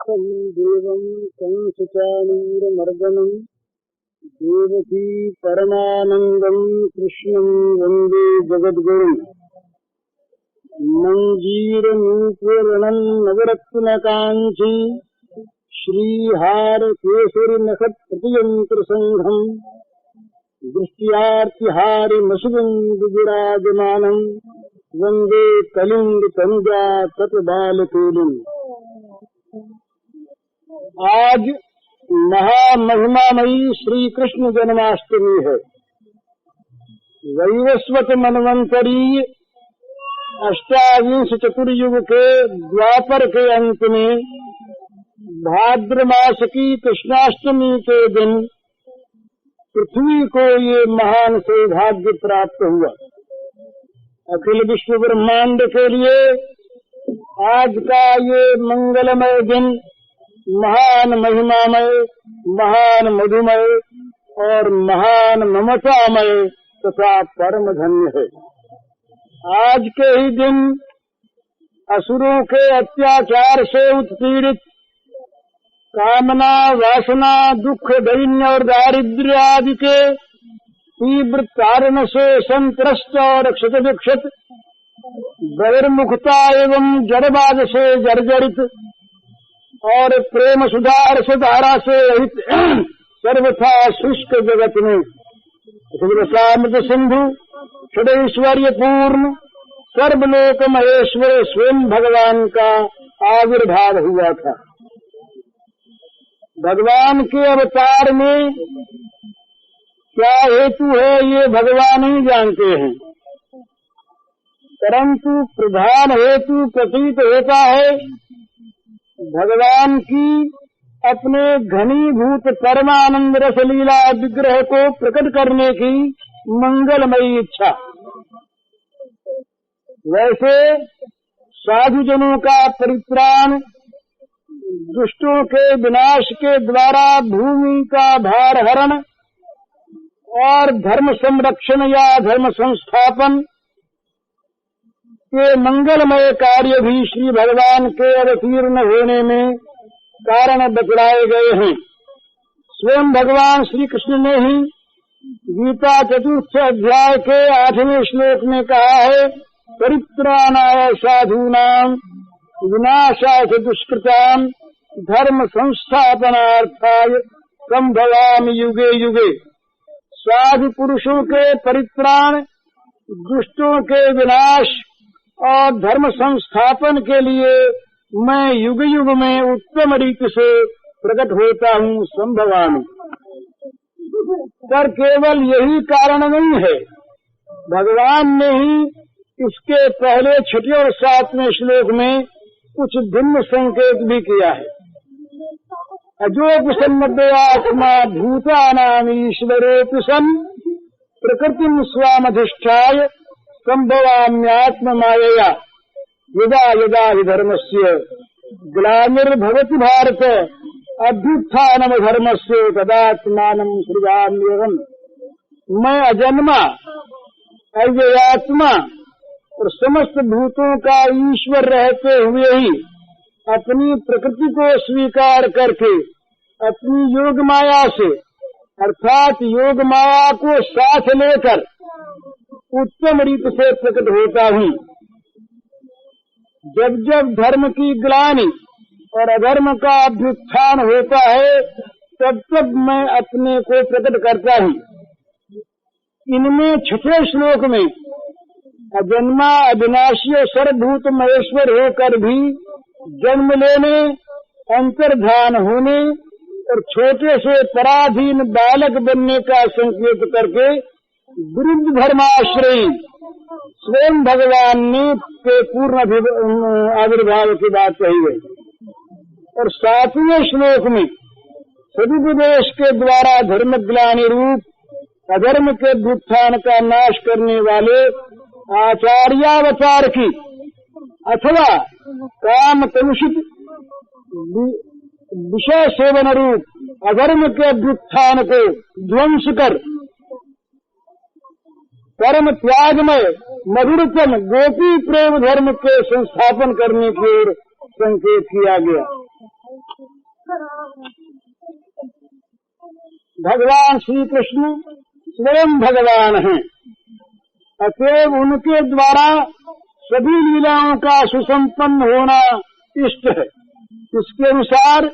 देवं कंसचाणूरमर्दनं देवकी परमानन्दं कृष्णं वन्दे जगद्गुरुम्। मञ्जीरनूपुरणं नवरत्नकाञ्ची श्रीहारकेसरिनखप्रतियन्त्रसङ्घम् दृष्ट्यार्तिहारिमशुबिन्दुविराजमानं वन्दे कलिन्दतनुजा तटबालकेलिम्। आज महामहिमामयी श्री कृष्ण जन्माष्टमी है। वैवस्वत मनवंतरी अष्टाविंश चतुर्युग के द्वापर के अंत में भाद्र मास की कृष्णाष्टमी के दिन पृथ्वी को ये महान सौभाग्य प्राप्त हुआ। अखिल विश्व ब्रह्मांड के लिए आज का ये मंगलमय दिन महान महिमामय, महान मधुमय और महान ममतामय तथा परम धन्य है। आज के ही दिन असुरों के अत्याचार से उत्पीड़ित, कामना, वासना, दुख, दैन्य और दारिद्र्य आदि के तीव्र तारण से संत्रस्त और क्षतविक्षत, बहिर्मुखता एवं जड़बाद से जर्जरित और प्रेम सुधार से धारा से रहित सर्वथा शुष्क जगत में सर्वसामृत सिंधु षडैश्वर्य पूर्ण सर्वलोक महेश्वर स्वयं भगवान का आविर्भाव हुआ था। भगवान के अवतार में क्या हेतु है ये भगवान ही जानते हैं, परंतु प्रधान हेतु प्रतीत होता है भगवान की अपने घनीभूत परमानंद रस लीला विग्रह को प्रकट करने की मंगलमयी इच्छा। वैसे साधुजनों का परित्राण, दुष्टों के विनाश के द्वारा भूमि का भार हरण और धर्म संरक्षण या धर्म संस्थापन के मंगलमय कार्य भी श्री भगवान के अवतीर्ण होने में कारण बतलाए गए हैं। स्वयं भगवान श्री कृष्ण ने ही गीता चतुर्थ अध्याय के 8वें श्लोक में कहा है, परित्राणाय साधूनां विनाशाय दुष्कृतां धर्म संस्थापनार्थाय संभवामि युगे युगे। साधु पुरुषों के परित्राण, दुष्टों के विनाश और धर्म संस्थापन के लिए मैं युग युग में उत्तम रीति से प्रकट होता हूँ, संभवामि। पर केवल यही कारण नहीं है, भगवान ने ही इसके पहले 6 और 7वें श्लोक में कुछ भिन्न संकेत भी किया है। अजोपसन्नतया भूतानां ईश्वरोऽपि सन् प्रकृतिं स्वामधिष्ठाय संभवाम्यात्म मायया यदा यदा हि धर्मस्य ग्लानिर्भवति भारत अभ्युत्थानम धर्मस्य तदात्मानं सृजाम्यहम्। मैं अजन्मा, अव्ययात्मा और समस्त भूतों का ईश्वर रहते हुए ही अपनी प्रकृति को स्वीकार करके अपनी योग माया से अर्थात योग माया को साथ लेकर उत्तम रीति से प्रकट होता हूँ। जब जब धर्म की ग्लानि और अधर्म का अभ्युत्थान होता है तब तब मैं अपने को प्रकट करता हूँ। इनमें 6वें श्लोक में अजन्मा, अविनाशी और सर्वभूत महेश्वर होकर भी जन्म लेने, अंतर्धान होने और छोटे से पराधीन बालक बनने का संकेत करके विरुद्ध धर्माश्रयी स्वयं भगवान ने के पूर्ण आविर्भाव की बात कही है। और 7वें श्लोक में सदुपदेश के द्वारा धर्म ग्लानि रूप अधर्म के व्युत्थान का नाश करने वाले आचार्यावतार की अथवा काम कलुषित विषय सेवन रूप अधर्म के व्युत्थान को ध्वंस कर परम त्यागमय मधुरतम गोपी प्रेम धर्म के संस्थापन करने की ओर संकेत किया गया। भगवान श्री कृष्ण स्वयं भगवान हैं, अतएव उनके द्वारा सभी लीलाओं का सुसंपन्न होना इष्ट है। इसके अनुसार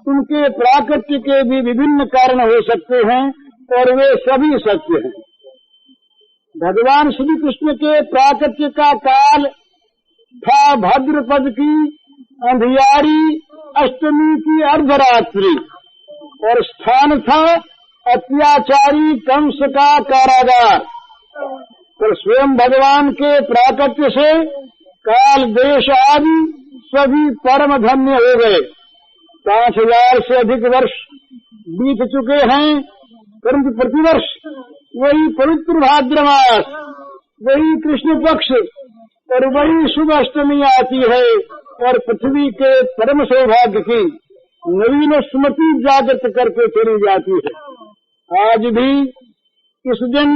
उनके प्राकट्य के भी विभिन्न कारण हो सकते हैं और वे सभी सत्य हैं। भगवान श्री कृष्ण के प्राकट्य का काल था भाद्रपद की अंधियारी अष्टमी की अर्धरात्रि और स्थान था अत्याचारी कंस का कारागार। पर स्वयं भगवान के प्राकट्य से काल देश आदि सभी परम धन्य हो गए। 5000 से अधिक वर्ष बीत चुके हैं, परंतु प्रतिवर्ष वही पवित्र भाद्रमास, वही कृष्ण पक्ष और वही शुभ अष्टमी आती है और पृथ्वी के परम सौभाग्य की नवीन स्मृति जागृत करके चली जाती है। आज भी इस दिन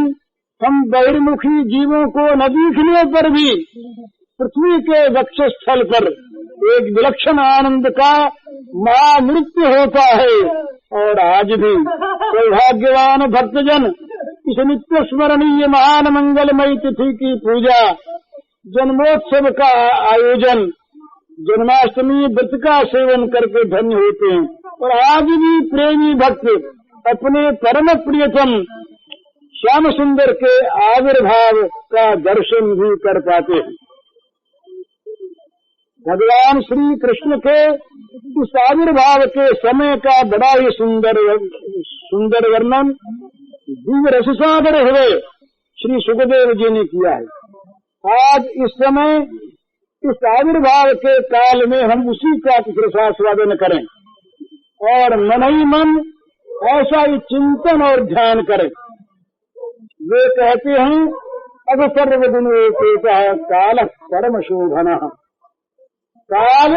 हम बहिर्मुखी जीवों को न दिखने पर भी पृथ्वी के वक्षस्थल पर एक विलक्षण आनंद का महानृत्य होता है। और आज भी सौभाग्यवान भक्तजन इस नित्य स्मरणीय महान मंगलमयी तिथि की पूजा, जन्मोत्सव का आयोजन, जन्माष्टमी व्रत का सेवन करके धन्य होते हैं। और आज भी प्रेमी भक्त अपने परम प्रियतम श्याम सुंदर के आविर्भाव का दर्शन भी कर पाते हैं। भगवान श्री कृष्ण के इस आविर्भाव के समय का बड़ा ही सुंदर वर्णन दिव्य रससागर हुए श्री सुखदेव जी ने किया है। आज इस समय इस आविर्भाव के काल में हम उसी का कुछ रसास्वादन करें और मन ही मन ऐसा ही चिंतन और ध्यान करें। वे कहते हैं अब सर्वगुणोपेतः काल परम शोभन, काल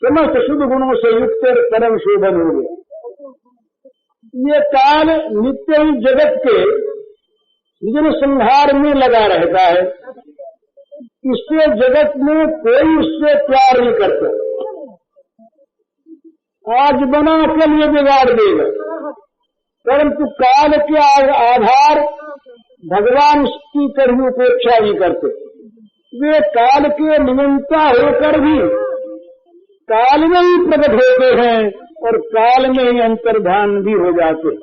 समस्त शुभ गुणों से युक्त परम शोभन हो गया। ये काल नित्य ही जगत के सृजन संहार में लगा रहता है। इससे जगत में कोई उससे प्यार नहीं करता। आज बना कल ये बिगाड़ देगा, परंतु काल के आधार भगवान उसकी कभी उपेक्षा नहीं करते। वे काल के निमित्ता होकर भी काल में ही प्रकट होते हैं और काल में ही अंतर्धान भी हो जाते।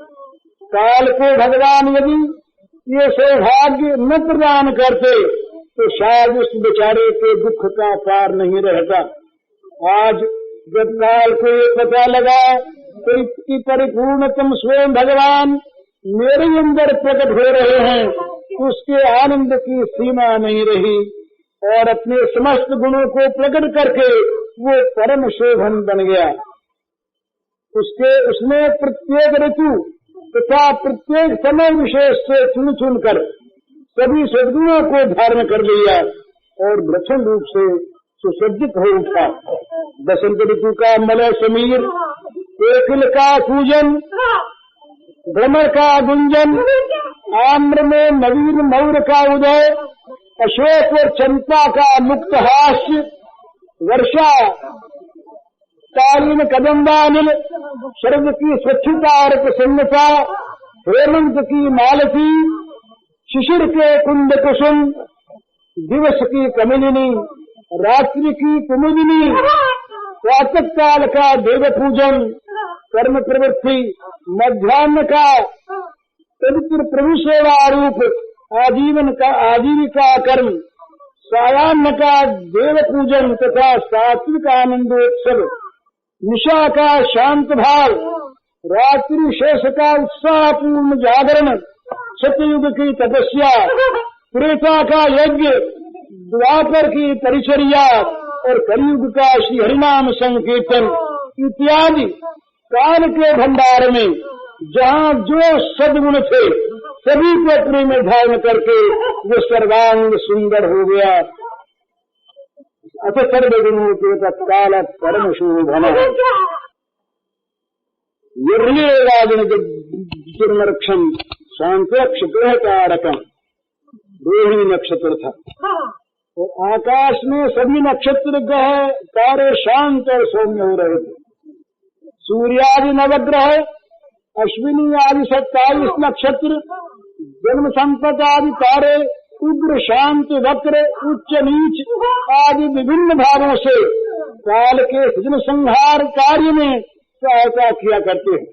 काल को भगवान यदि ये सौभाग्य न प्रदान करते तो शायद उस बेचारे के दुख का पार नहीं रहता। आज जब काल को ये पता लगा तो इसकी परिपूर्णतम स्वयं भगवान मेरे अंदर प्रकट हो रहे हैं, उसके आनंद की सीमा नहीं रही और अपने समस्त गुणों को प्रकट करके वो परम शोभन बन गया। उसने प्रत्येक ऋतु तथा प्रत्येक समय विशेष से चुन चुन कर सभी सद्गुणों को धारण कर लिया और विलक्षण रूप से सुसज्जित हो उठा। बसंत ऋतु का मलय समीर, कोकिल का कूजन, भ्रमर का गुंजन, आम्र में नवीन मौर का उदय, अशोक और चंपा का मुक्त हास्य, वर्षा कालीन कदम्बानिल, शरद की स्वच्छता और प्रसन्नता, हेमंत की मालती, शिशिर के कुंद कुसुम, दिवस की कमलिनी, रात्रि की कुमुदिनी, प्रातः काल का देव पूजन, कर्म प्रवृत्ति, मध्याह्न का पवित्र प्रभु सेवा रूप आजीविका कर्म, सायाह्न का देव पूजन तथा सात्विक आनंदोत्सव, निशा का शांत भाव, रात्रि शेष का उत्साहपूर्ण जागरण, सतयुग की तपस्या, त्रेता का यज्ञ, द्वापर की परिचर्या और कलयुग का श्री हरिनाम संकीर्तन इत्यादि काल के भंडार में जहाँ जो सद्गुण थे सभी को अपने में धारण करके वो सर्वांग सुंदर हो गया। अथ सर्वगुणों के तत्काल परम शोभन निर्मरक्षम शांतक्ष ग्रह कारकम, रोहिणी नक्षत्र था। तो आकाश में सभी नक्षत्र ग्रह तारे शांत और सौम्य हो रहे थे। सूर्यादि नवग्रह अश्विनी आदि 27 नक्षत्र, जन्म संपत आदि तारे, उग्र शांत वक्र उच्च नीच आदि विभिन्न भावों से काल के सृजन संहार कार्य में सहायता किया करते हैं।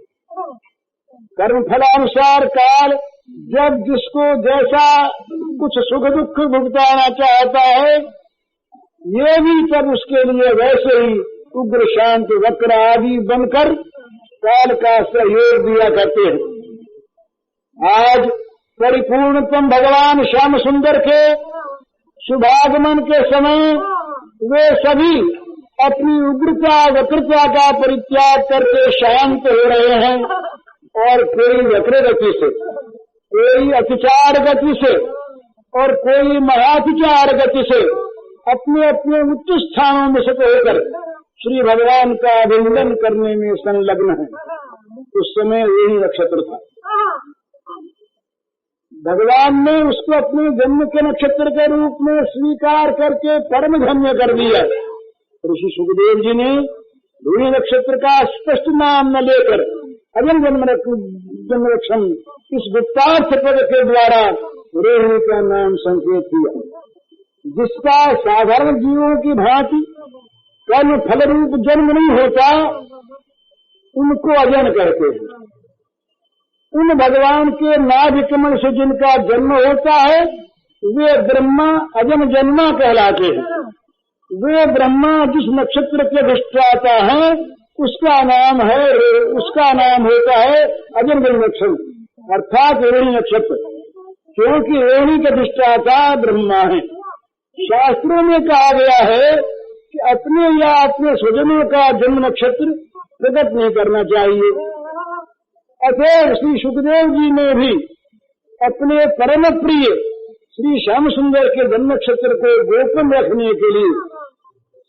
कर्म फलानुसार काल जब जिसको जैसा कुछ सुख दुख भुगताना चाहता है, ये भी तब उसके लिए वैसे ही उग्र शांत वक्र आदि बनकर काल का सहयोग दिया करते हैं। आज परिपूर्णतम भगवान श्याम सुंदर के शुभागमन के समय वे सभी अपनी उग्रता वक्रता का परित्याग करके शांत हो रहे हैं और कोई वक्र गति से, कोई अतिचार गति से और कोई महातिचार गति से अपने अपने उच्च स्थानों में से होकर श्री भगवान का अभिनंदन करने में संलग्न है। उस समय यही नक्षत्र था। भगवान ने उसको अपने जन्म के नक्षत्र के रूप में स्वीकार करके परम धन्य कर दिया। ऋषि सुखदेव जी ने रोहिणी नक्षत्र का स्पष्ट नाम न लेकर अजन जन्म रक्षण इस गुप्तार्थ पद के द्वारा रोहिणी का नाम संकेत किया, जिसका साधारण जीवों की भांति कर्म फल रूप जन्म नहीं होता, उनको अजन करते हैं। उन भगवान के नाभि कमल से जिनका जन्म होता है वे ब्रह्मा अजन जन्मा कहलाते हैं। वे ब्रह्मा जिस नक्षत्र के अधिष्ठाता है उसका नाम होता है अजन जन्म नक्षत्र, अर्थात रोहिणी नक्षत्र, क्योंकि रोहिणी के अधिष्ठाता ब्रह्मा है। शास्त्रों में कहा गया है कि अपने या अपने स्वजनों का जन्म नक्षत्र प्रकट नहीं करना चाहिए। अतः श्री सुखदेव जी ने भी अपने परम प्रिय श्री श्याम सुंदर के जन्म नक्षत्र को गोपन रखने के लिए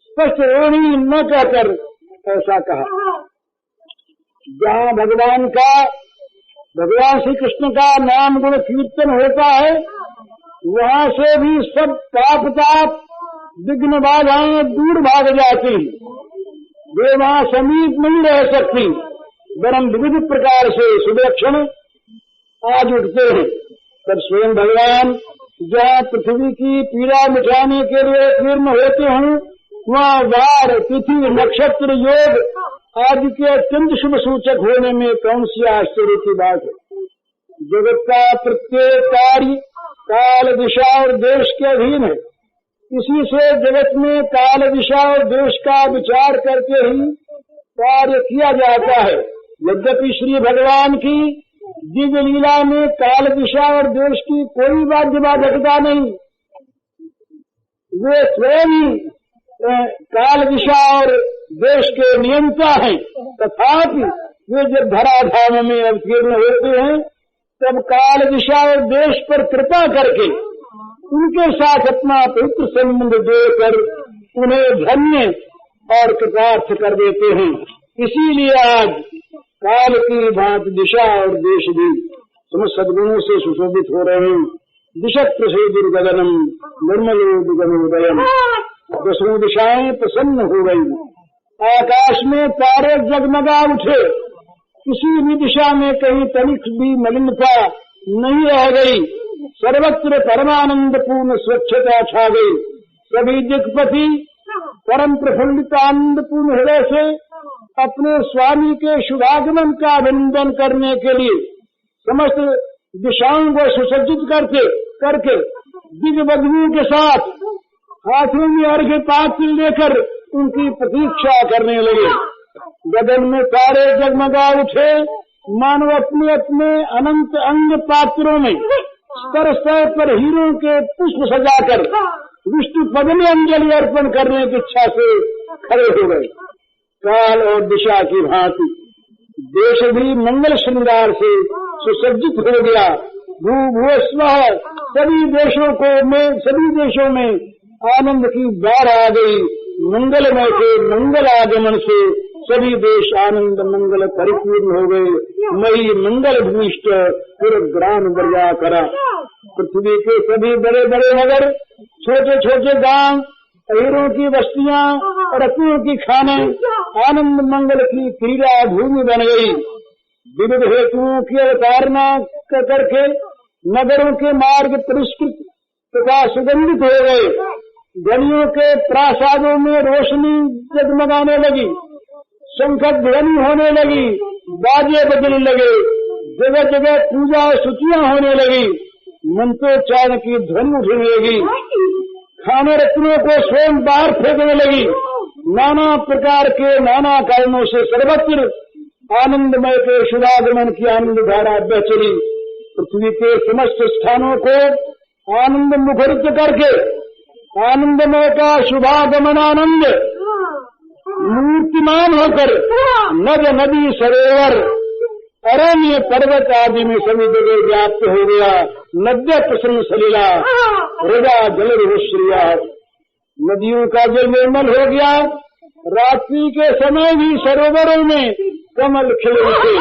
स्पष्ट रोहिणी न कहकर ऐसा कहा। जहाँ भगवान श्री कृष्ण का नाम गुण कीर्तन होता है, वहाँ से भी सब पाप ताप विघ्न बाधाएं दूर भाग जाती, वे वहाँ समीप नहीं रह सकती, वरम विविध प्रकार से सुलक्षण आज उठते हैं। तब स्वयं भगवान जहाँ पृथ्वी की पीड़ा मिटाने के लिए तीर्ण होते हैं, वहाँ वार तिथि नक्षत्र योग आदि के अत्यंत शुभ सूचक होने में कौन सी आश्चर्य की बात है। जगत का प्रत्येक कार्य काल दिशा और देश के अधीन है। इसी से जगत में काल दिशा और देश का विचार करके ही कार्य किया जाता है। यद्यपि श्री भगवान की दिव्य लीला में काल दिशा और देश की कोई बाध्य बाधकता नहीं, वे स्वयं काल दिशा और देश के नियंता हैं। तथापि वे जब धराधाम में अवतीर्ण होते हैं तब काल दिशा और देश पर कृपा करके उनके साथ अपना पवित्र संबंध देकर उन्हें धन्य और कृतार्थ कर देते हैं। इसीलिए आज काल की भांति दिशा और देश भी समस्त सद्गुणों से सुशोभित हो रहे हैं। दिशक प्रसिद्धुर्गगनम निर्मलोदयम, दसों दिशाएं प्रसन्न हो गई। आकाश में तारे जगमगा उठे, किसी भी दिशा में कहीं तनिक भी मलिनता नहीं रह गई। सर्वत्र परमानंद पूर्ण स्वच्छता छा गई। सभी दिक्पति परम प्रफुल्लित आनंद पूर्ण हृदय से अपने स्वामी के शुभागमन का अभिनंदन करने के लिए समस्त दिशाओं को सुसज्जित करके दिव्य बदबू के साथ हाथों में अर्घ्य पात्र लेकर उनकी प्रतीक्षा करने लगे। गगन में तारे जगमगा उठे, मानो अपने अपने अनंत अंग पात्रों में स्तर स्तर पर हीरों के पुष्प सजाकर विष्णु पद में अंजलि अर्पण करने की इच्छा से खड़े हो गए। काल और दिशा की भांति देश भी मंगल श्रृंगार से सुसज्जित हो गया। भूभुवस्व सभी देशों में आनंद की बाढ़ आ गई। मंगलमय के मंगल आगमन से सभी देश आनंद मंगल परिपूर्ण हो गए। मई मंगल भूष्ट पुरग्राम बर्या करा। पृथ्वी के सभी बड़े बड़े नगर, छोटे छोटे गांव, हीरों की बस्तियां, रत्नों की खाने, आनंद मंगल की क्रीड़ा भूमि बन गई। विविध हेतुओं की अवतारणा करके नगरों के मार्ग परिष्कृत तथा सुगंधित हो गए। गलियों के प्रासादों में रोशनी जगमगाने लगी, शंख ध्वनि होने लगी, बाजे बजने लगे, जगह जगह पूजा स्तुतियां होने लगी, मंत्रोच्चारण की ध्वनि उठने लगी, खाने रत्नों को स्वयं बाहर फेंकने लगी। नाना प्रकार के नाना कारणों से सर्वत्र आनंदमय के शुभागमन की आनंद धारा बह चली। पृथ्वी के समस्त स्थानों को आनंद मुखरित करके आनंदमय का शुभागमन आनंद मूर्तिमान होकर नद नदी सरोवर अरण्य पर्वत आदि में सभी जगह व्याप्त हो गया। नद्य प्रसन्न सलीला हृदय जल श्रिया, नदियों का जल निर्मल हो गया। रात्रि के समय भी सरोवरों में कमल खिले उठे।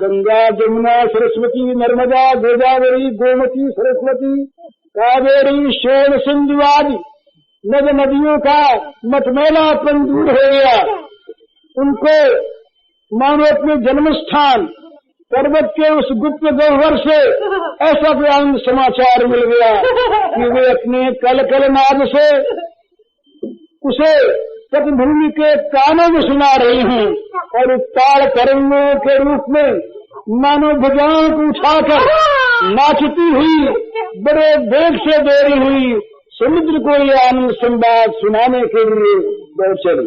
गंगा जमुना सरस्वती नर्मदा गोदावरी गोमती सरस्वती कावेरी शोण सिंधु आदि नद नदियों का मटमैलापन दूर हो गया। उनको मानो अपने जन्म स्थान पर्वत के उस गुप्त गह्वर से ऐसा आनंद समाचार मिल गया कि वे अपने कल कल नाद से उसे तटभूमि के कानों में सुना रही हैं और उत्ताल तरंगों के रूप में मानो भुजाओं को उठाकर नाचती हुई बड़े वेग से दौड़ी हुई समुद्र को ये आनंद संवाद सुनाने के लिए दौड़ चली।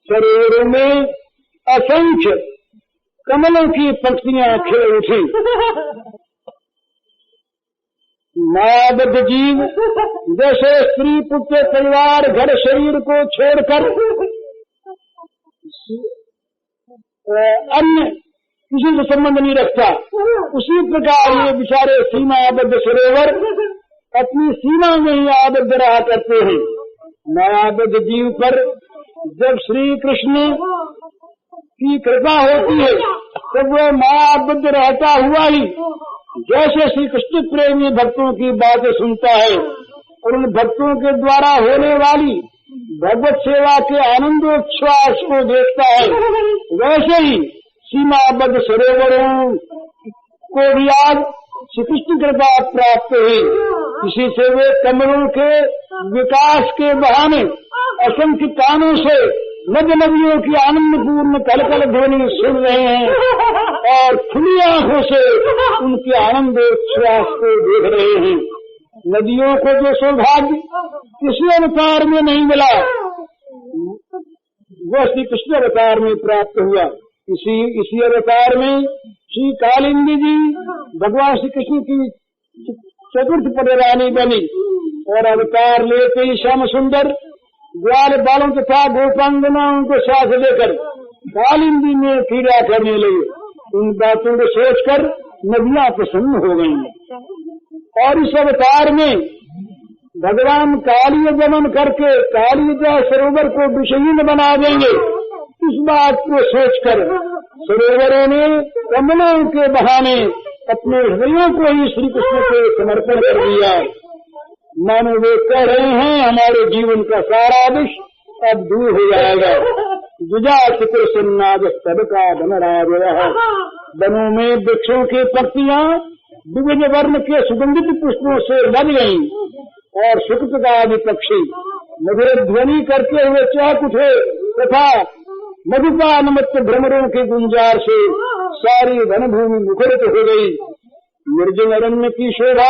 सरोवरों में असंख्य कमलों की पंक्तियां खिल उठी। मायाबद्ध जीव जैसे स्त्री पुत्र परिवार घर शरीर को छोड़कर अन्य किसी से संबंध नहीं रखता, उसी प्रकार ये बेचारे सीमाबद्ध सरोवर अपनी सीमा में ही आबद्ध रहा करते हैं। मायाबद्ध जीव पर जब श्री कृष्ण की कृपा होती है तब वह मायाबद्ध रहता हुआ ही जैसे श्री कृष्ण प्रेमी भक्तों की बातें सुनता है और उन भक्तों के द्वारा होने वाली भगवत सेवा के आनंदोच्छ्वास को देखता है, वैसे ही सीमाबद्ध सरोवरों को भी आज श्री कृष्ण कृपा प्राप्त हुई। इसी से वे कमलों के विकास के बहाने असंख्य कानों से नद नदियों की आनंदपूर्ण कलकल ध्वनि सुन रहे हैं और खुली आंखों से उनके आनंदोच्छ्वास को देख रहे हैं। नदियों को जो सौभाग्य किसी अवतार में नहीं मिला वह श्री कृष्ण अवतार में प्राप्त हुआ। इसी अवतार में श्री कालिंदी जी भगवान श्री कृष्ण की चतुर्थ पदरानी बनी और अवतार लेते ही श्याम सुंदर ग्वाल बालों तथा गोपांगनाओं को साथ लेकर कालिंदी में क्रीड़ा करने लगे। उन बातों को सोचकर नदियां प्रसन्न हो गईं और इस अवतार में भगवान काली गमन करके कालिया सरोवर को विषहीन बना देंगे। इस बात को सोचकर सरोवरों ने कमलों के बहाने अपने हृदयों को ही श्री कृष्ण को समर्पण कर दिया। मानो वे कह रहे हैं हमारे जीवन का सारा विष अब दूर हो जाएगा। जुजा चित्र सुन्नाद सब का धनराज है। वनों में वृक्षों की पत्तियां विभिन्न वर्ण के सुगंधित पुष्पों से लद गईं और सुकृत का आदि पक्षी मधुर ध्वनि करते हुए चहक उठे तथा मधुपान मत भ्रमरों के गुंजार से सारी वनभूमि मुखरित हो गई। निर्जन अरण्य की शोभा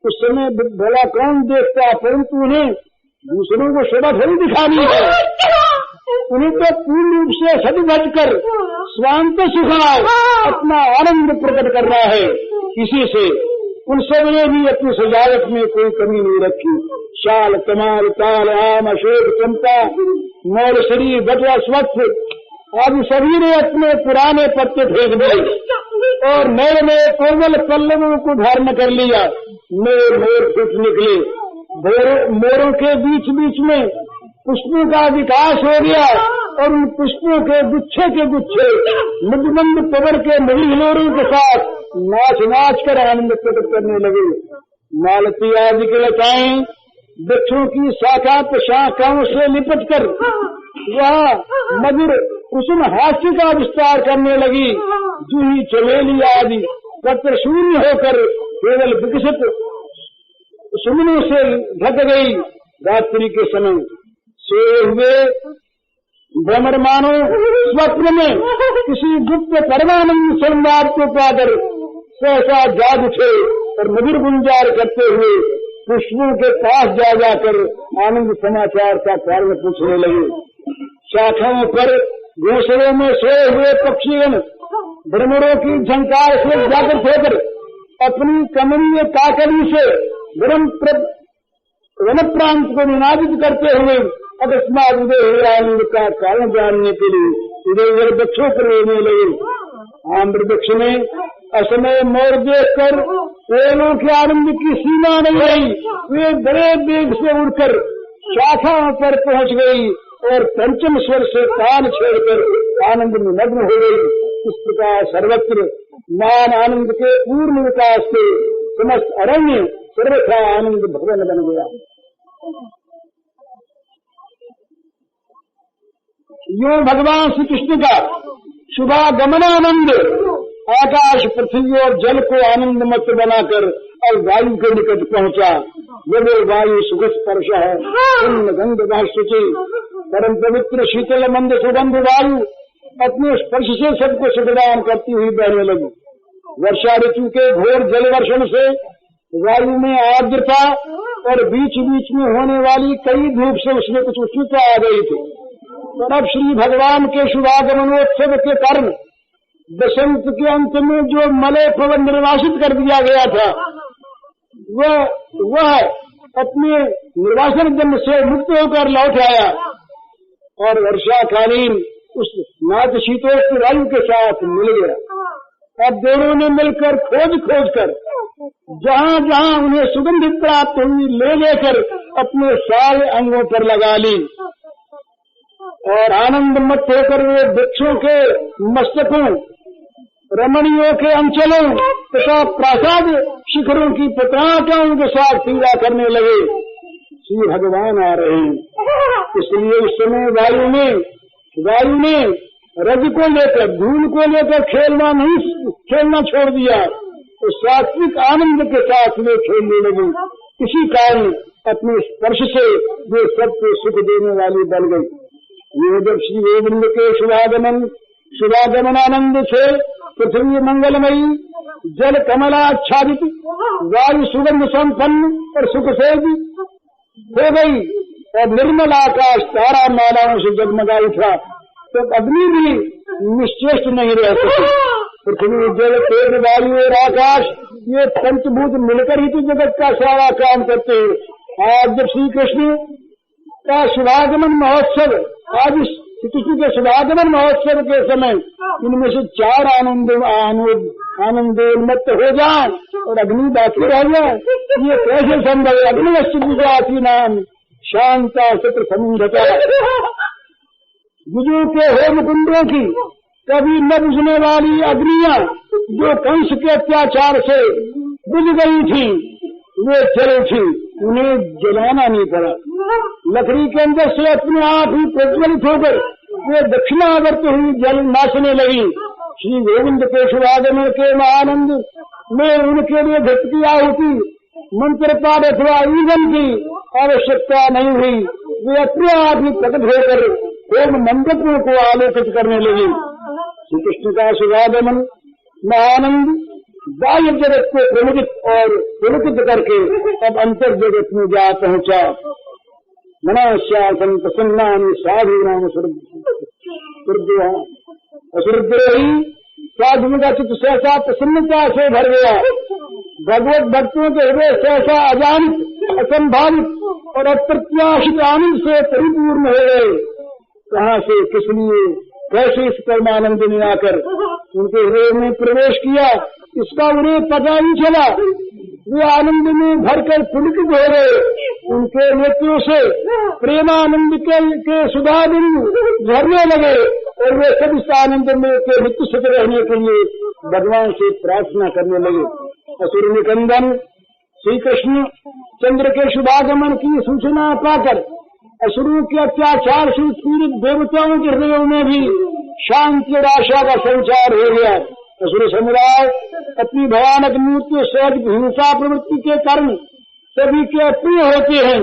उस समय भला कौन देखता, परंतु उन्हें दूसरों को शोभा थोड़ी दिखानी है। उन्हें तो पूर्ण रूप से सद भजकर स्वांत सुखाव अपना आनंद प्रकट करना है। इसी से उन सब ने भी अपनी सजावट में कोई कमी नहीं रखी। शाल कमाल ताल आम अशोक चंपा मोर शरीर बटवा स्वच्छ आदि सभी ने अपने पुराने पत्ते फेंक दिए और नए नए कोमल पल्लवों को धारण कर लिया। नए मोर फूट निकले। मोरों के बीच बीच में पुष्पों का विकास हो गया और उन पुष्पों के गुच्छे मधुमंद पवन के मणिहिलोरों के साथ नाच नाच कर आनंद प्रकट करने लगे। मालती आदि के लताएं वृक्षों की शाखा प्रशाखाओं से लिपट कर वह मधुर कुसुम हास्य का विस्तार करने लगी। जूही चमेली आदि पत्र शून्य होकर केवल विकसित सुमनों से ढक गई। रात्रि के समय सोए हुए भ्रमर मानो स्वप्न में किसी गुप्त परमानंद संवाद को पाकर सहसा जाग उठे और मधुर गुंजार करते हुए पुष्पों के पास जा जाकर आनंद समाचार का कारण पूछने लगे। शाखाओं पर घोंसलों में सोए हुए पक्षीगण भ्रमरों की झंकार से जागृत होकर अपनी कमनीय काकली से वन प्रांत को निनादित करते हुए अकस्मात उदय हुए आनंद का कारण जानने के लिए इधर उधर वृक्षों पर लेने लगे। आम्र वृक्ष में असमय मोर देखकर पेड़ों के आनंद की सीमा नहीं रही। वे बड़े वेग से उड़कर शाखाओं पर पहुंच गई और पंचम स्वर से तान छेड़कर आनंद में मग्न हो गई। इस प्रकार सर्वत्र मान आनंद के पूर्ण विकास से समस्त अरण्य सर्वथा आनंद भवन बन गया। यो भगवान श्री कृष्ण का शुभागमनानंद आकाश पृथ्वी और जल को आनंद मत बनाकर और वायु के निकट पहुंचा। जब वायु सुख स्पर्श है गंध शुचि परम पवित्र शीतल मंद सुगंध वायु अपने स्पर्श से सबको सुखदान करती हुई बहने लगी। वर्षा ऋतु के घोर जल वर्षण से वायु में आर्द्रता और बीच बीच में होने वाली कई धूप से उसमें कुछ उष्णता आ गई थी। और अब श्री भगवान के शुभागमनोत्सव के कारण बसंत के अंत में जो मलय पवन निर्वासित कर दिया गया था वह अपने निर्वासन जन्म से मुक्त होकर लौट आया और वर्षाकालीन उस नाथ शीतोष्ण वायु के साथ मिल गया। अब दोनों ने मिलकर खोज कर जहाँ जहाँ उन्हें सुगंध प्राप्त हुई ले लेकर अपने सारे अंगों पर लगा ली और आनंद मत होकर वे वृक्षों के मस्तकों रमणियों के अंचलों तथा प्रासाद शिखरों की पत्राटाओं के साथ क्रीड़ा करने लगे। श्री भगवान आ रहे हैं। इसलिए उस समय वायु ने रज को लेकर धूल को लेकर खेलना छोड़ दिया तो सात्विक आनंद के साथ वे खेलने लगे। इसी कारण अपने स्पर्श से वे सबको सुख देने वाली बन गई। ये जब श्री गोविंद के शुभागमनानंद से पृथ्वी मंगलमयी जल कमलाच्छादित वायु सुगंध संपन्न और सुख से हो गई और निर्मल आकाश तारा मालाओं से जगमगा उठा तब अग्नि भी निश्चेष्ट नहीं रह सकी। पृथ्वी जल तेज वायु और आकाश ये पंचभूत मिलकर ही तो जगत का सारा काम करते हैं। आज जब श्री कृष्ण का शुभागमन महोत्सव आज श्री कृष्ण के शुभागमन महोत्सव के समय इनमें से चार आनंदोन्मत्त हो जाए और अग्नि बाकी रह जाए, ये कैसे संभव है? अग्नि नाम शांता सत्र समुद्धता गुजों के होम कुंडों की कभी न बुझने वाली अग्नियां जो कंस के अत्याचार से बुझ गई थी वे जल थी, उन्हें जलाना नहीं पड़ा। लकड़ी के अंदर से अपने आप ही प्रज्वलित होकर वे दक्षिणावर्त हुई जल नाचने लगी। श्री गोविंद के शुभागमन के आनंद में उनके लिए घट की आहुति मंत्र पाठ अथवा ईंधन की आवश्यकता नहीं हुई। वे अपने आप ही प्रकट होकर होम मंडपों को आलोकित करने लगी। श्री कृष्ण का शुभागमन महानंद बाह्य जगत को प्रमुदित और पुलकित करके अब अंतर जगत में जा पहुंचा। मनाश्यासन प्रसन्नानि साधु नाम असुरद्रोही साधु का चित्त सहसा प्रसन्नता से भर गया। भगवत भक्तों के हृदय सहसा अजानित असंभावित और अप्रत्याशित आनंद से परिपूर्ण हो गए। कहाँ से किस लिए कैसे इस परमानंद ने आकर उनके हृदय में प्रवेश किया इसका उन्हें पता नहीं चला। वे आनंद में भरकर पुलकित हो गए। उनके नेत्रों से प्रेमानंद के सुधा बिंदु झरने लगे और वे सब इस आनंद में के नित्य सुख रहने के लिए भगवान से प्रार्थना करने लगे। असुर निकंदन श्री कृष्ण चंद्र के शुभागमन की सूचना पाकर असुरों के अत्याचार से उत्पीड़ित देवताओं के हृदयों में भी शांति और आशा का संचार हो गया। असुर समुदाय अपनी भयानक मूर्ति सहज हिंसा प्रवृत्ति के कारण सभी के अप्रिय होते हैं,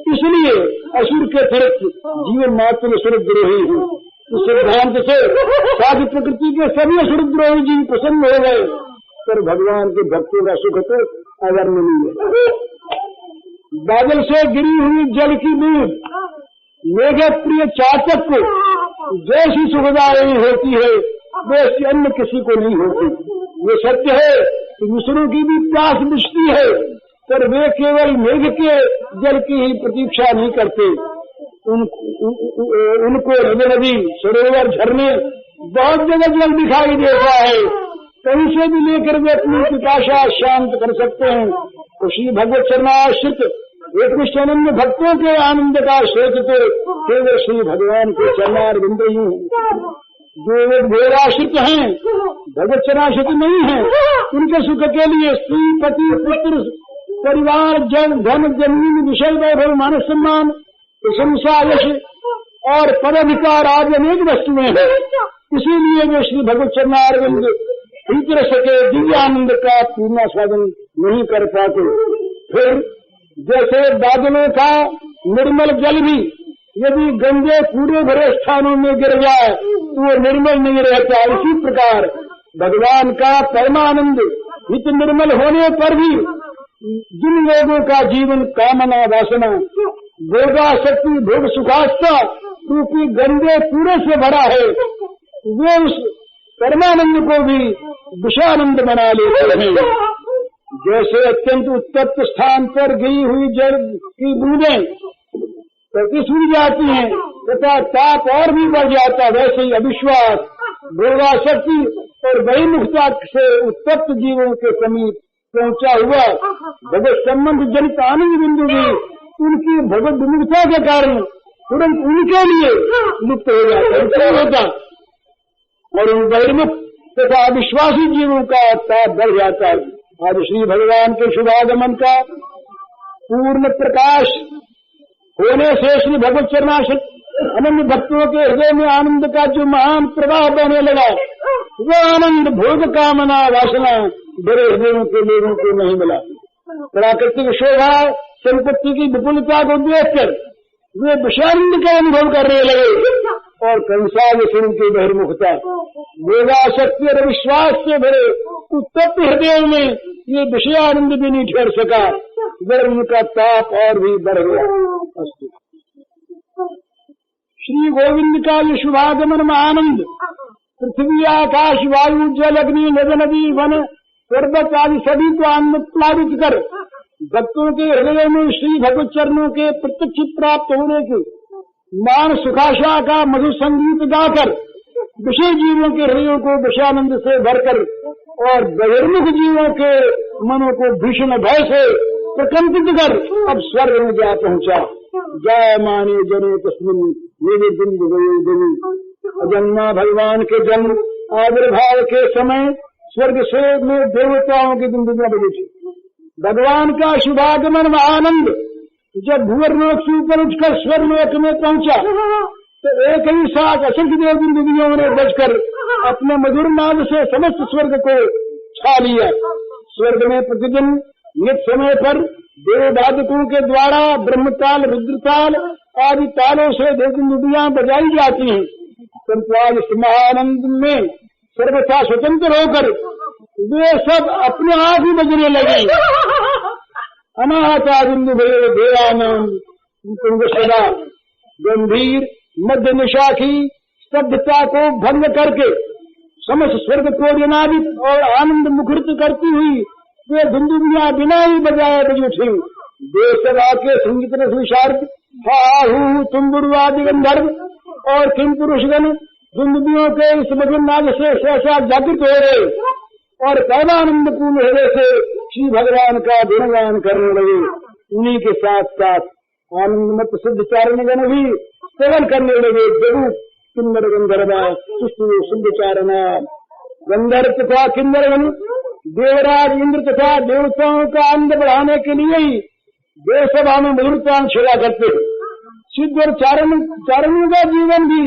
इसलिए असुर के अतिरिक्त जीवन मात्र असुरद्रोही है। इस सिद्धांत से साधु प्रकृति के सभी असुरद्रोही जीव प्रसन्न हो गए, पर भगवान के भक्तों का सुख तो अवर्णनीय है। बादल से गिरी हुई जल की बूंद मेघ प्रिय चातक को जैसी सुखदायी होती है वैसी अन्य किसी को नहीं होती। ये सत्य है कि दूसरों की भी प्यास बुझती है, पर वे केवल मेघ के जल की ही प्रतीक्षा नहीं करते। उनको नदी सरोवर झरने बहुत जगह जल दिखाई देता है, कहीं से भी लेकर वे अपनी पिपाशा शांत कर सकते हैं। तो श्री भगवत चरणाश्रित एक निष्ठानंद भक्तों के आनंद का स्रोत तो केवल श्री भगवान के चरणारविंद ही हैं। जो एक भेदाश्रित हैं, भगवत चरणाश्रित नहीं है, उनके सुख के लिए स्त्री पति पुत्र परिवार जन धन जमीन विषय वैभव मान सम्मान प्रशंसा यश और पदाधिकार आदि अनेक वस्तुएं हैं। इसीलिए वे श्री भगवत चरणारविंद भीतर सके दिव्य आनंद का पूर्ण स्वादन नहीं कर पाते। फिर जैसे बादलों का निर्मल जल भी यदि गंदे कूड़े भरे स्थानों में गिर जाए तो वो निर्मल नहीं रहता, इसी प्रकार भगवान का परमानंद नित्य निर्मल होने पर भी जिन लोगों का जीवन कामना वासना भोगासक्ति भोग सुखास्था क्योंकि गंदे कूड़े से भरा है, वे उस परमानंद को भी विषानंद बना लेते हैं। जैसे अत्यंत उत्तप्त स्थान पर गिरी हुई जल की बूंदें प्रतिसूर जाती हैं तथा ताप और भी बढ़ जाता, वैसे ही अविश्वास भोगासक्ति और बहिर्मुखता से उत्तप्त जीवों के समीप पहुंचा हुआ भगवत संबंध जनित आनंद बिंदु भी उनकी भगवत विमुखता के कारण तुरंत उनके लिए लुप्त हो जाता होता और उन बहिर्मुख तथा अविश्वासी जीवों का ताप बढ़ जाता है। आज श्री भगवान के शुभागमन का पूर्ण प्रकाश होने से श्री भगवत चरणाश्रित अनन्य भक्तों के हृदय में आनंद का जो महान प्रवाह बहने लगा, वो आनंद भोग कामना वासना बड़े हृदयों के लोगों को नहीं मिला। प्राकृतिक शोभा संपत्ति की विपुलता को देखकर वे विषानंद का अनुभव करने लगे और कंसाद स्वरूप की बहिर्मुखता भोगासक्ति और विश्वास से भरे उत्तप्त हृदयों में ये विषयानंद भी नहीं ठहर सका, गर्म का ताप और भी बढ़ गया। श्री गोविंद का ये शुभागमन महानंद पृथ्वी आकाश वायु जल अग्नि नद नदी वन पर्वत आदि सभी को आनंद प्लावित कर भक्तों के हृदय में श्री भगवत चरणों के प्रत्यक्ष प्राप्त होने की मान सुखाशा का मधुर संगीत गाकर विषय जीवों के हृदयों को विषयानंद से भरकर और बहिर्मुख जीवों के मनों को भीषण भय से प्रकंपित कर अब स्वर्ग में जा पहुंचा। जय माने जने तस्मिन मेरे बिंदु देवी अजन्मा भगवान के जन्म आविर्भाव के समय स्वर्ग से में देवताओं की बिंदुआ बनी थी। भगवान का शुभागमन आनंद जब भूवर्लोक से ऊपर उठकर स्वर्गलोक में पहुंचा तो एक ही साथ असंख्य देव बिंदुओं ने बजकर अपने मधुर नाद से समस्त स्वर्ग को छा लिया। स्वर्ग में प्रतिदिन नित समय पर देववादकों के द्वारा ब्रह्मताल रुद्रताल आदि तालों से देव बिंदुआ बजाई जाती हैं, परंतु आज इस महानंद में सर्वथा स्वतंत्र होकर वे सब अपने आप ही बजने लगे। अनाहता बिंदु भेदानंद सदा गंभीर मध्य निशा की स्तब्धता को भंग करके समस्त स्वर्ग को जनादित और आनंद मुखरित करती हुई वे बिंदुबियां बिना ही बजाए बज उठी। देशवा के संगीत विशारद हाहू तुम्बुरवादि गंधर्व और किम पुरुषगण बिंदुबियों के इस मधुर नाद से सहसा जागृत हो गए और परमानंद पूर्ण हृदय से श्री भगवान का गुणगान करने लगे। उन्हीं के साथ साथ आनंदमत सिद्ध चारणगण भी सेवन करने लगे। जरूर किन्नर गंधर्वा सुष्टु सिद्ध चारणा गंधर्व तथा किन्नरगण देवराज इंद्र तथा देवताओं का आनंद बढ़ाने के लिए ही देवसभा में मधुरता छेड़ा करते। सिद्ध और चारणों का जीवन भी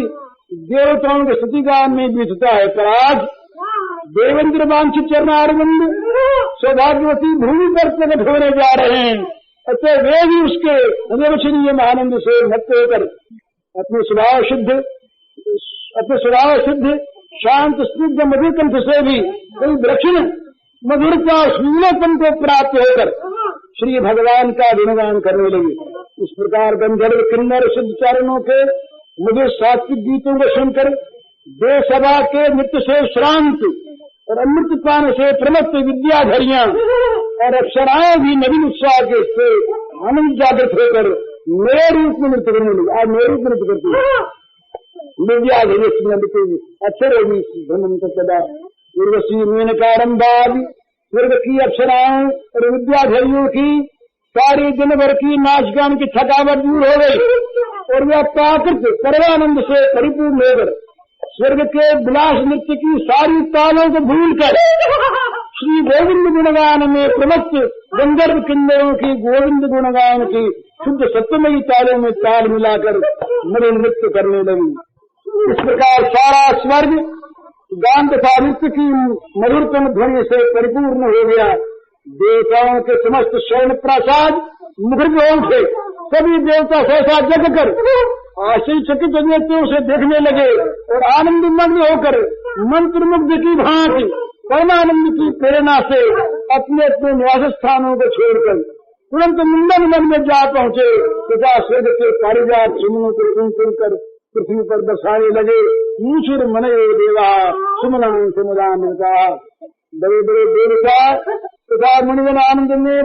देवताओं के स्तुतिगान में बीतता है। पर आज देवेंद्र वांछित चरणारविंद सौभाग्यवती भूमि पर प्रकट होने जा रहे हैं। अतः वे भी उसके अनिर्वचनीय आनंद से मत होकर अपने स्वभाव सिद्ध शांत स्निग्ध मधुर कंठ से भी कोई दक्षिण मधुरता सुंदरपन को प्राप्त होकर श्री भगवान का गुणगान करने लगे। इस प्रकार गंधर्व किन्नर सिद्ध चारणों के मधुर सात्विक गीतों को सुनकर देवसभा के नृत्य से श्रांत और अमृत पान से प्रमत्त विद्याधरियां और अप्सराएं भी नवीन उत्साह के से आनंद जागृत होकर नए रूप में नृत्य करने लगे। आज नए रूप में नृत्य करते हैं विद्याधरी अक्षर उर्वशी मेनकारंबाद स्वर्ग की अप्सराओं और विद्याधरियों की सारी दिन भर की नाच गान की थकावट दूर हो गई और वह प्राकृत परमानंद से परिपूर्ण होकर स्वर्ग के विलास नृत्य की सारी तालों को भूलकर श्री गोविंद गुणगान में प्रमत्त गंधर्व किन्नरों की गोविंद गुणगान की शुद्ध सत्यमयी तालों में ताल मिलाकर मधुर नृत्य करने लगी। इस प्रकार सारा स्वर्ग गान तथा नृत्य की मधुरतम ध्वनि से परिपूर्ण हो गया। देवताओं के समस्त स्वर्ण प्रासाद मुखर उठे। सभी देवता सहसा जग कर आश्चर्यचकित नेत्रों से देखने लगे और आनंद मग्न होकर मंत्रमुग्ध की भांति परमानंद की प्रेरणा से अपने अपने निवास स्थानों को छोड़कर तुरंत मुंडन वन में जा पहुंचे तथा स्वर्ग के पारिजात सुमनों को चुन चुनकर पृथ्वी पर बरसाने लगे। ईश्वर मनयो देवा सुमना समुदान का बड़े बड़े देवता तथा मुनिगण आनंद में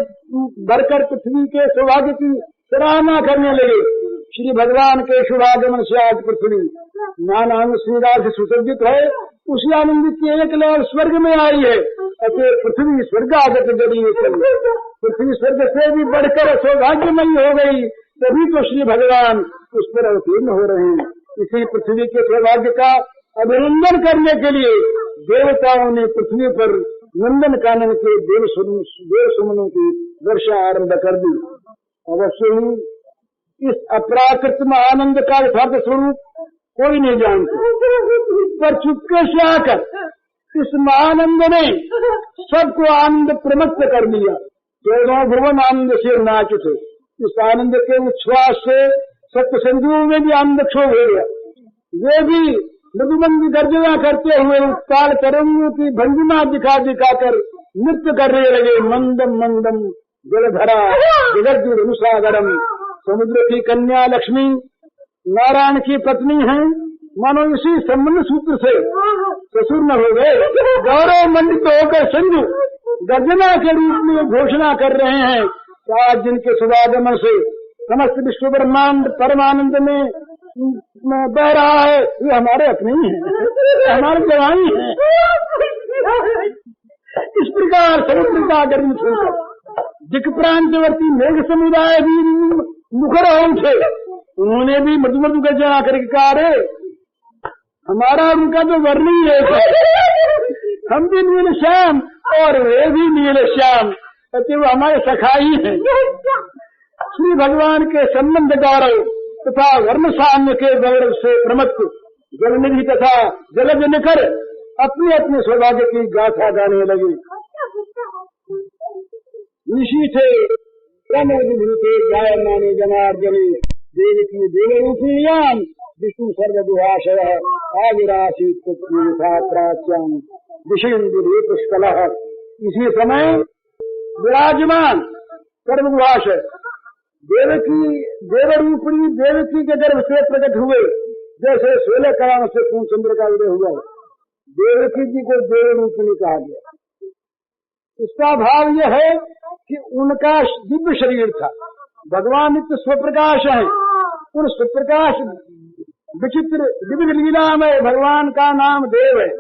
भरकर पृथ्वी के सौभाग्य की सराहना करने लगे। श्री भगवान के शुभागमन से आज पृथ्वी नाना श्रीराज से सुसज्जित है। उसी आनंद की एक लहर स्वर्ग में आई है। अतः पृथ्वी स्वर्गागत जड़ी पृथ्वी स्वर्ग से भी बढ़कर सौभाग्यमयी हो गई। तभी तो श्री भगवान उस पर अवतीर्ण हो रहे हैं। इसी पृथ्वी के सौभाग्य का अभिनंदन करने के लिए देवताओं ने पृथ्वी पर नंदन कानन के देव सुमनों की वर्षा आरंभ कर दी। अवश्य ही इस अपराकृत आनंद का यथार्थ स्वरूप कोई नहीं जानता, पर चुपके से आकर इस महानंद ने सबको आनंद प्रमत्त कर दिया। चौदह भुवन आनंद से नाच उठे। इस आनंद के उच्छ्वास से सत्य संजुओं में भी आनंद क्षोभ हो गया। वे भी मधुमंद गर्जना करते हुए उत्ताल तरंगों की भंगिमा दिखा दिखाकर नृत्य करने लगे। मंदम मंदम जलधरा जगद्गुरुसागरम समुद्र की कन्या लक्ष्मी नारायण की पत्नी है। मानो इसी संबंध सूत्र से ससुर न हो गए। गौरव मंडित होकर संजू गर्जना के रूप में घोषणा कर रहे हैं। आज जिनके शुभागमन से समस्त विश्व ब्रह्मांड परमानंद में बह रहा है, ये हमारे अपने ही है, हमारे जवानी है। इस प्रकार समुद्र का गर्म छोड़कर दिक प्रांतवर्ती मेघ समुदाय भी मुखर उठे। उन्होंने भी मधु मधु गर्जना करके कहा, रे हमारा उनका तो वर्ण ही है, हम भी नील श्याम और वे भी नील श्याम, वो हमारे सखाई हैं। श्री भगवान के संबंध गौरव तथा वर्ण साम्य के गौरव से प्रमत्त जलनिधि तथा जलज निकर अपने अपने सौभाग्य की गाथा गाने लगे। ऋषि थे थे गाय माने जनार्दने देव की देवरूपियाम विष्णु सर्वदुहाशय आविरासी प्राच्याम विषेन्दुरे पुष्कल। इसी समय विराजमान सर्वदुहाशय देवरूपिणी देवकी के गर्भ से प्रकट हुए। जैसे 16 कलाओं से पूर्ण चंद्र का उदय हुआ, देवकी जी को देवरूपिणी कहा गया। इसका भाव यह है कि उनका दिव्य शरीर था। भगवान नित्य स्वप्रकाश है। उन स्वप्रकाश विचित्र दिव्य लीला में भगवान का नाम देव है।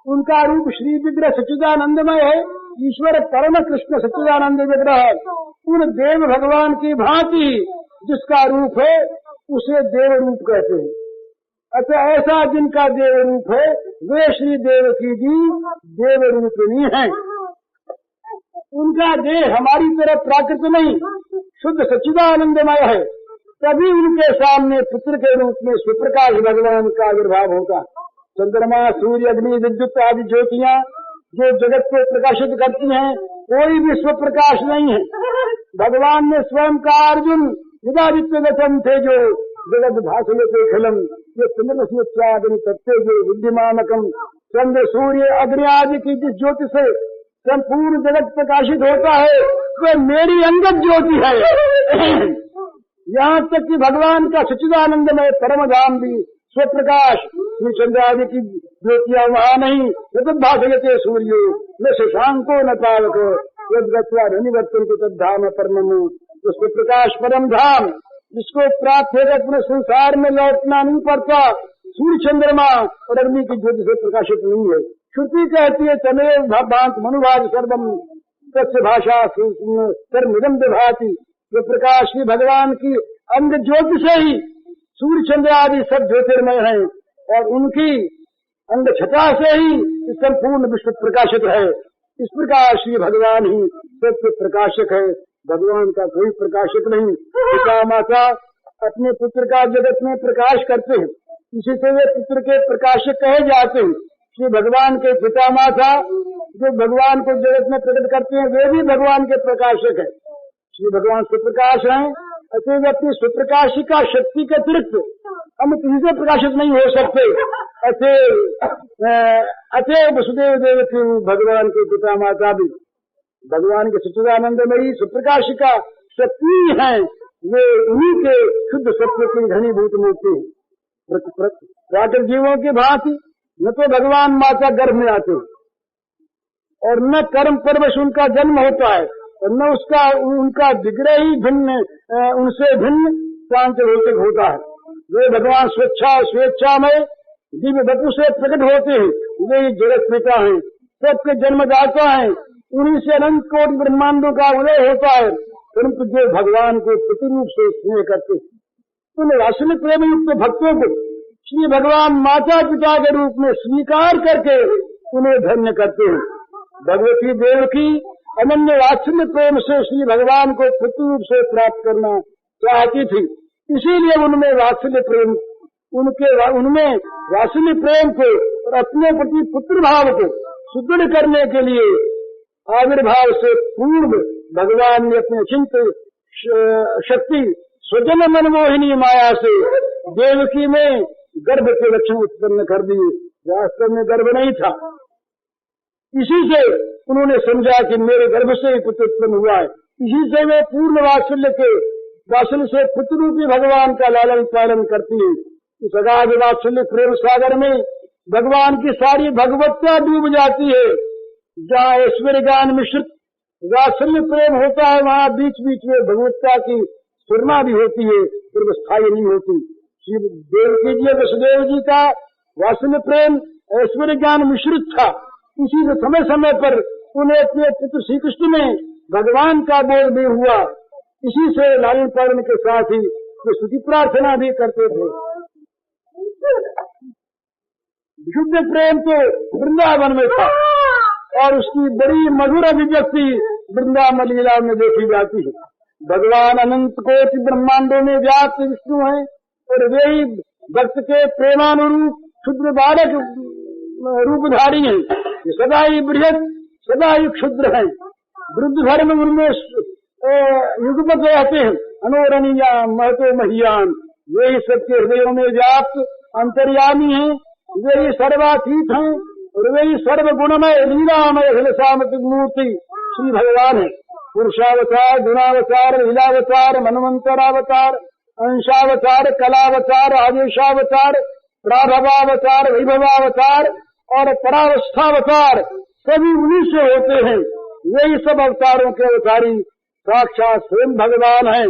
उनका रूप श्री विग्रह सच्चिदानंदमय है। ईश्वर परम कृष्ण सच्चिदानंद विग्रह उन देव भगवान की भांति जिसका रूप है उसे देव रूप कहते हैं। अतः ऐसा जिनका देव रूप है वे श्री देवकी जी देव रूपिणी हैं। उनका देह हमारी तरह प्राकृत नहीं, शुद्ध सच्चिदानंदमय है। तभी उनके सामने पुत्र के रूप में सुप्रकाश भगवान का आविर्भाव होगा। चंद्रमा, सूर्य, अग्नि, विद्युत आदि ज्योतियां जो जगत को प्रकाशित करती हैं, कोई भी स्वप्रकाश नहीं है। भगवान ने स्वयं का अर्जुन विदादित्य वचन थे जो जगत भाषयते खिलम, ये चंद्रमस्याग्नि तत्तेजो विद्यमानकम। चंद्र, सूर्य, अग्नि आदि की जिस ज्योति से संपूर्ण जगत प्रकाशित होता है वह मेरी अंगत ज्योति है। यहाँ तक कि भगवान का सच्चिदानंदमय परम धाम भी स्वप्रकाश श्री चंद्र आदि की ज्योतियां वहाँ नहीं। जगत भाषयते सूर्यो न शशांको न पावक यद्गत्वा धनिवर्तन के तद्धाम परम। उसको प्रकाश परम धाम जिसको प्राप्त होकर अपने संसार में लौटना नहीं पड़ता, सूर्य, चंद्रमा और अग्नि की ज्योति से प्रकाशित नहीं है। श्रुति कहती है तमेव भांत मनुभाग सर्वम तस्य भाषा सर्वमिदं विभाति। जो प्रकाश की भगवान की अंग ज्योति से ही सूर्य, चंद्र आदि सब ज्योतिर्मय हैं और उनकी अंग छटा से ही संपूर्ण विश्व प्रकाशित है। इस प्रकार श्री भगवान ही सत्य प्रकाशक है, भगवान का कोई प्रकाशक नहीं। पिता माता अपने पुत्र का जगत में प्रकाश करते हैं, इसी से वे पुत्र के प्रकाशक कहे जाते हैं। श्री भगवान के पिता माता जो भगवान को जगत में प्रकट करते हैं वे भी भगवान के प्रकाशक है। श्री भगवान सुप्रकाश हैं, अतएव अपनी सुप्रकाशिका शक्ति के अतिरिक्त हम किसी से प्रकाशित नहीं हो सकते। अतएव वसुदेव देवकी भगवान के पिता माता भी भगवान के सच्चिदानंदमयी सुप्रकाशिका शक्ति हैं। वे उन्हीं के शुद्ध सत्य की घनीभूत मूर्ति प्राकृतिक जीवों की भांति न तो भगवान माता गर्भ में आते और न कर्म परवश उनका जन्म होता है और न उनका विग्रह ही भिन्न उनसे भिन्न शांत भौतिक होता है। वे भगवान स्वेच्छा में दिव्य वपु से प्रकट होते हैं, वे जगत पिता हैं, सबके जन्मदाता हैं। उन्हीं से अनंत कोटि ब्रह्मांडों का उदय होता है। परंतु जो भगवान को प्रतिरूप से स्नेह करते हैं उन राशि प्रेम युक्त भक्तों को श्री भगवान माता पिता के रूप में स्वीकार करके उन्हें धन्य करते हैं। भगवती देवकी अनन्य वात्सल्य प्रेम से श्री भगवान को पुत्र रूप से प्राप्त करना चाहती थी, इसीलिए उनमें वात्सल्य प्रेम को और अपने प्रति पुत्र भाव को सुदृढ़ करने के लिए आविर्भाव से पूर्व भगवान ने अपने चिंत शक्ति स्वजन मनमोहिनी माया से देवकी में गर्भ के लक्षण उत्पन्न कर दिए। वास्तव में गर्भ नहीं था, इसी से उन्होंने समझा कि मेरे गर्भ से ही पुत्र उत्पन्न हुआ है। इसी से वे पूर्ण वात्सल्य से पुत्र रूपी भगवान का लालन पालन करती है। इस अगाध वात्सल्य प्रेम सागर में भगवान की सारी भगवत्ता डूब जाती है। जहाँ ऐश्वर्य ज्ञान मिश्रित वात्सल्य प्रेम होता है वहाँ बीच बीच में भगवत्ता की स्फुरमा भी होती है, फिर स्थायी नहीं होती। श्री देवकी जी वसुदेव जी का वात्सल्य प्रेम ऐश्वर्य ज्ञान मिश्रित था, इसी से समय समय पर उन्हें अपने पुत्र श्री कृष्ण में भगवान का बोध भी हुआ। इसी से लालन पालन के साथ ही वे स्तुति प्रार्थना भी करते थे। विशुद्ध प्रेम तो वृंदावन में था और उसकी बड़ी मधुर अभिव्यक्ति वृंदावन लीला में देखी जाती है। भगवान अनंत कोटि ब्रह्मांडों में व्याप्त विष्णु हैं और वे ही भक्त के प्रेमानुरूप क्षुद्र बालक रूपधारी हैं। ये सदा ही बृहद सदा ही क्षुद्र हैं। वृद्ध धर्म उनमें युगपत रहते हैं। अनोरणीयाम महतो महियान, वे ही सबके हृदयों में व्याप्त अंतर्यामी हैं। वे ही सर्वातीत हैं और वे ही सर्वगुणमय लीलामय हृदय मूर्ति श्री भगवान है। पुरुषावतार, गुणावतार, लीलावतार, मनवंतरावतार, अंशावतार, कलावतार, आदेशावतार, प्राभवावतार, वैभवावतार और परावस्थावतार सभी उन्हीं से होते हैं। यही सब अवतारों के अवतारी साक्षात स्वयं भगवान हैं।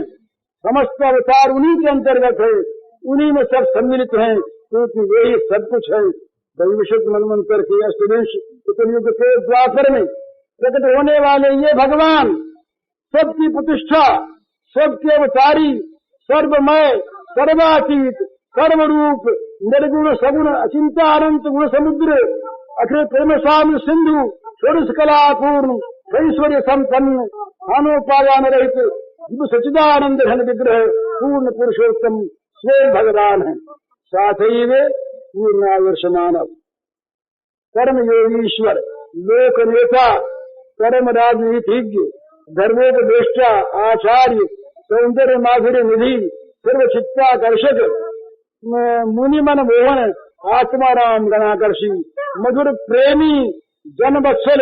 समस्त अवतार उन्हीं के अंतर्गत है, उन्हीं में सब सम्मिलित हैं, क्योंकि वे ही सब कुछ है। दैवशत मनवंतर के अष्टविंश युग के द्वापर में प्रकट होने वाले ये भगवान सबकी प्रतिष्ठा, सबके अवतारी, सर्वमय, सर्वातीत, सर्वरूप, निर्गुण, सगुण, अचिंत्य अनंत गुण समुद्र, अखिल प्रेम साम सिंधु, षोडश कला पूर्ण, ऐश्वर्य संपन्न, हानोपादान रहित सच्चिदानंद घन विग्रह पूर्ण पुरुषोत्तम स्वयं भगवान है। साथ ही वे पूर्णादर्श मानव, कर्म योगीश्वर, लोक नेता, कर्म राजनीतिज्ञ, धर्मोपदेष्टा, आचार्य, सौंदर्य माधुर्य निधि, सर्व चित्ताकर्षक, मुनि मन मोहन, आत्माराम गणाकर्षी, मधुर प्रेमी, जनवत्सल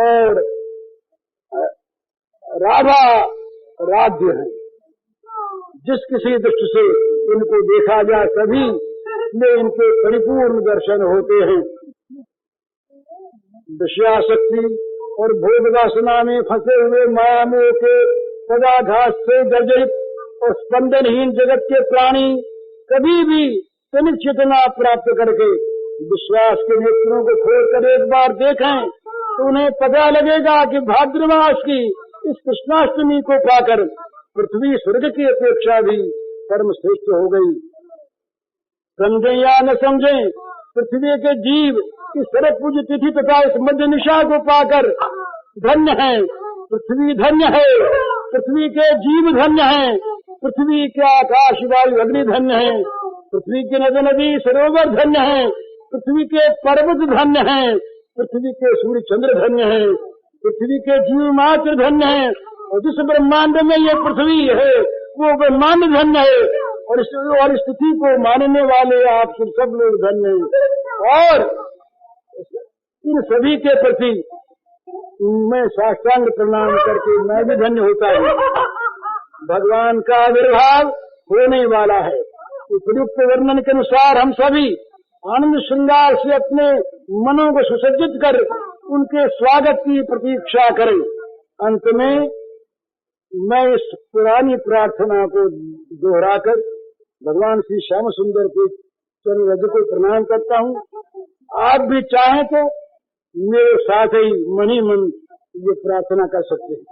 और राधा राध्य है। जिस किसी दृष्टि से इनको देखा जाए सभी में इनके परिपूर्ण दर्शन होते हैं। विषयासक्ति और भोग वासना में फंसे हुए मायामोह के पदाघात से जर्जरित और स्पंदनहीन जगत के प्राणी कभी भी तनिक चेतना प्राप्त करके विश्वास के नेत्रों को खोलकर एक बार देखें तो उन्हें पता लगेगा कि भाद्रमास की इस कृष्णाष्टमी को पाकर पृथ्वी स्वर्ग की अपेक्षा भी परम श्रेष्ठ हो गई। समझें या न समझें, पृथ्वी के जीव इस सर्व पूज्य तिथि तथा इस मध्य निशा को पाकर धन्य है। पृथ्वी धन्य है, पृथ्वी के जीव धन्य हैं, पृथ्वी के आकाश वायु अग्नि धन्य है, पृथ्वी के नदी नदी सरोवर धन्य है, पृथ्वी के पर्वत धन्य है, पृथ्वी के सूर्य चंद्र धन्य है, पृथ्वी के जीव मात्र धन्य है। और जिस ब्रह्मांड में ये पृथ्वी है वो ब्रह्मांड धन्य है। और इस तिथि को मानने वाले आप सब लोग धन्य हैं। और इन सभी के प्रति मैं साष्टांग प्रणाम करके मैं भी धन्य होता हूँ। भगवान का आविर्भाव होने वाला है। उपयुक्त वर्णन के अनुसार हम सभी आनंद श्रृंगार से अपने मनों को सुसज्जित कर उनके स्वागत की प्रतीक्षा करें। अंत में मैं इस पुरानी प्रार्थना को दोहराकर भगवान श्री श्याम सुंदर के चरण रज को प्रणाम करता हूँ। आप भी चाहें तो मेरे साथ ही मन ही मन ये प्रार्थना कर सकते हैं।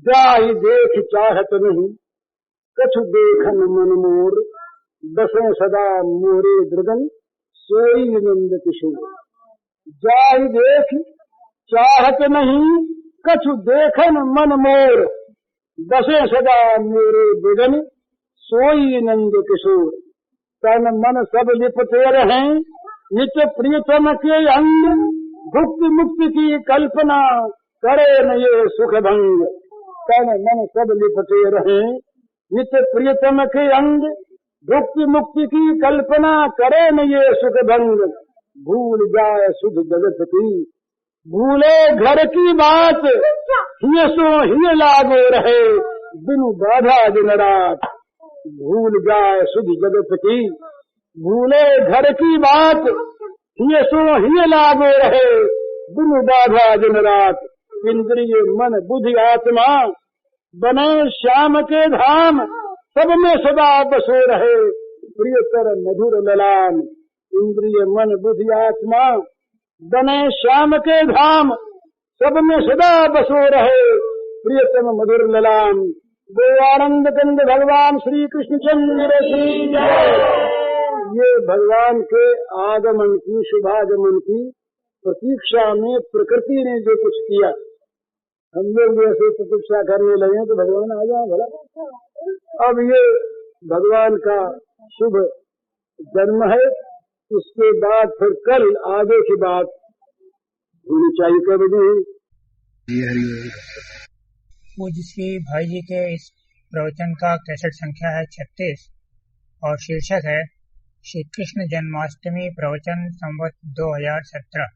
जाहि देख चाहत नहीं, कछु देखन मन मोर, बसें सदा मोरे दृगन, सोई नंद किशोर। जाहि देख चाहत नहीं, कछु देखन मन मोर, बसें सदा मोरे दृगन, सोई नंद किशोर। तन मन सब लिपटे रहें, नित्य प्रियतम के अंग, भुक्ति मुक्ति की कल्पना करे न ये सुख भंग। तन मन सब लिपटे रहें, नित्य प्रियतम के अंग, भुक्ति मुक्ति की कल्पना करे न ये सुख भंग। भूल जाए सुध जगत की, भूले घर की बात, हिय सो हिय लागो रहे, बिनु बाधा दिन रात। भूल जाए सुध जगत की, भूले घर की बात, हिय सो हिय लागो रहे, बिनु बाधा दिन रात। इंद्रिय मन बुद्धि आत्मा बने श्याम के धाम, सब में सदा बसो रहे, प्रियतर मधुर ललाम। इंद्रिय मन बुद्धि आत्मा बने श्याम के धाम, सब में सदा बसो रहे, प्रियतम मधुर ललाम। वो आनंद कंद भगवान श्री कृष्ण चंद्र की जय। ये भगवान के आगमन की, शुभागमन की प्रतीक्षा में प्रकृति ने जो कुछ किया, हम लोग ऐसे प्रतीक्षा करने लगे तो भगवान आ जाए भला। अब ये भगवान का शुभ जन्म है, उसके बाद फिर कल आगे की बात होनी चाहिए। कर पूज्य श्री भाई जी के इस प्रवचन का कैसेट संख्या है 36 और शीर्षक है श्री कृष्ण जन्माष्टमी प्रवचन संवत 2017।